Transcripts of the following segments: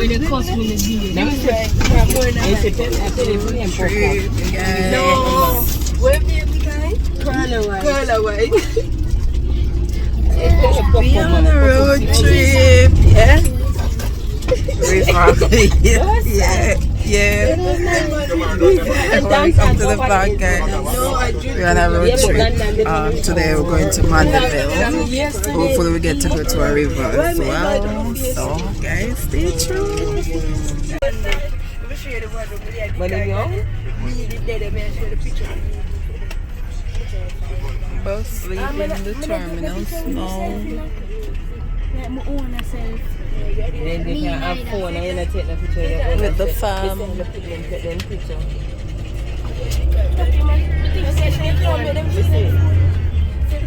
le cost me the No. Where did we go? Curl away. Be on a road trip, yeah. Yeah. Welcome to the vlog, guys. We're on a road trip. Today we're going to Mandeville. Hopefully we get to go to a river as well. So, guys, stay tuned. Both sleep in the terminals now. Then they can have phone and you take the picture with the farm.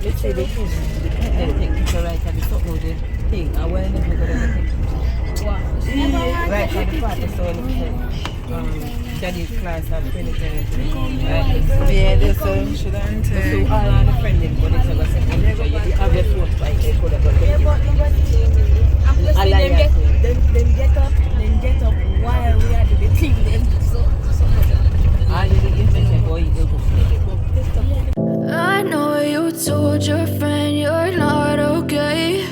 Let's say they take picture right at the top of the thing. I will never go to take picture. Right at the party, so Daddy's class at 2020. Yeah, there's a shouldn't so all on the friendly, but it's never sent picture. You have your phone right there, could have got Then get up while we are doing the thing then. I know you told your friend you're not okay,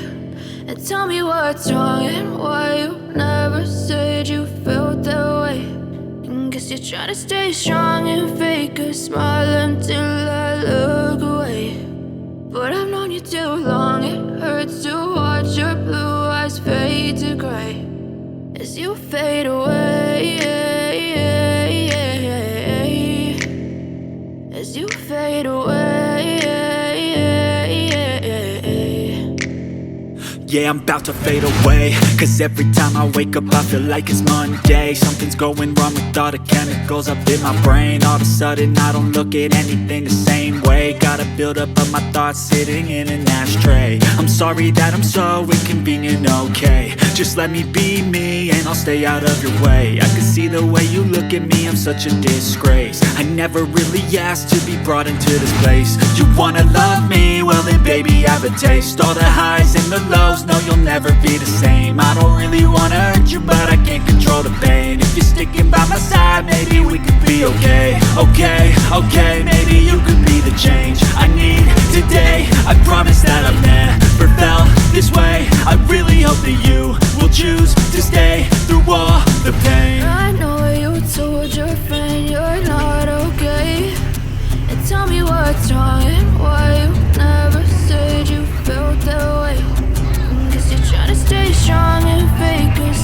and tell me what's wrong and why you never said you felt that way. And guess you're trying to stay strong and fake a smile until I look away. But I've known you too long, it hurts to watch your blue eyes fade to gray as you fade away, as you fade away. Yeah, I'm about to fade away, cause every time I wake up I feel like it's Monday. Something's going wrong with all the chemicals up in my brain. All of a sudden I don't look at anything the same way. Gotta build up of my thoughts sitting in an ashtray. I'm sorry that I'm so inconvenient, okay. Just let me be me and I'll stay out of your way. I can see the way you look at me, I'm such a disgrace. I never really asked to be brought into this place. You wanna love me? Well then baby have a taste. All the highs and the lows, no you'll never be the same. I don't really wanna hurt you but I can't control the pain. If you're sticking by my side maybe we could be okay. Okay, maybe you could be the change I need today. I promise that I've never felt this way. I really hope that you will choose to stay through all the pain. I know you told your friend you're not okay, and tell me what's wrong and why you never said you felt that way. Guess you're trying to stay strong and fake a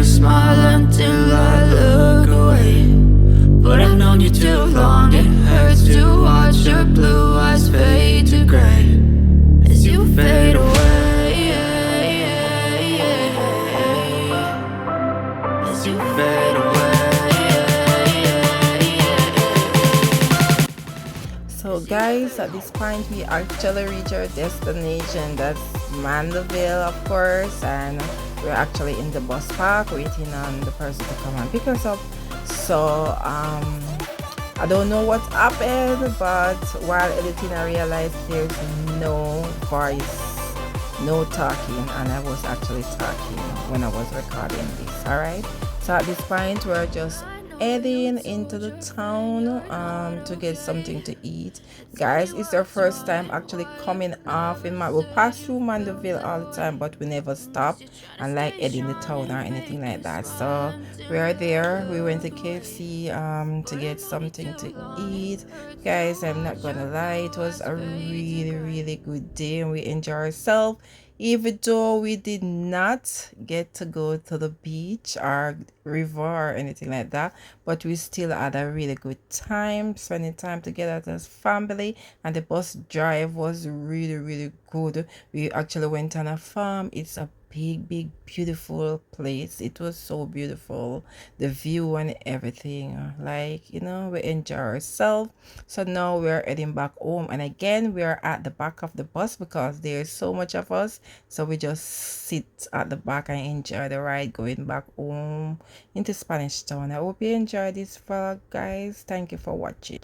smile until I look away. But I know you too long, it hurts to watch your blue eyes fade to gray as you fade away. So guys, at this point we actually reached our destination. That's Mandeville, of course, and we're actually in the bus park waiting on the person to come and pick us up. So I don't know what happened, but while editing I realized there's no voice, no talking, and I was actually talking when I was recording this. Alright, so at this point we're just heading into the town to get something to eat. Guys, it's our first time actually coming off in we pass through Mandeville all the time, but we never stop and like heading the town or anything like that. So we are there. We went to KFC to get something to eat. Guys, I'm not gonna lie, it was a really good day and we enjoyed ourselves, even though we did not get to go to the beach or river or anything like that, but we still had a really good time spending time together as family. And the bus drive was really good. We actually went on a farm. It's a big beautiful place. It was so beautiful, the view and everything, like, you know, we enjoy ourselves. So now we're heading back home, and again we're at the back of the bus because there's so much of us, so we just sit at the back and enjoy the ride going back home into Spanish Town. I hope you enjoyed this vlog, guys. Thank you for watching.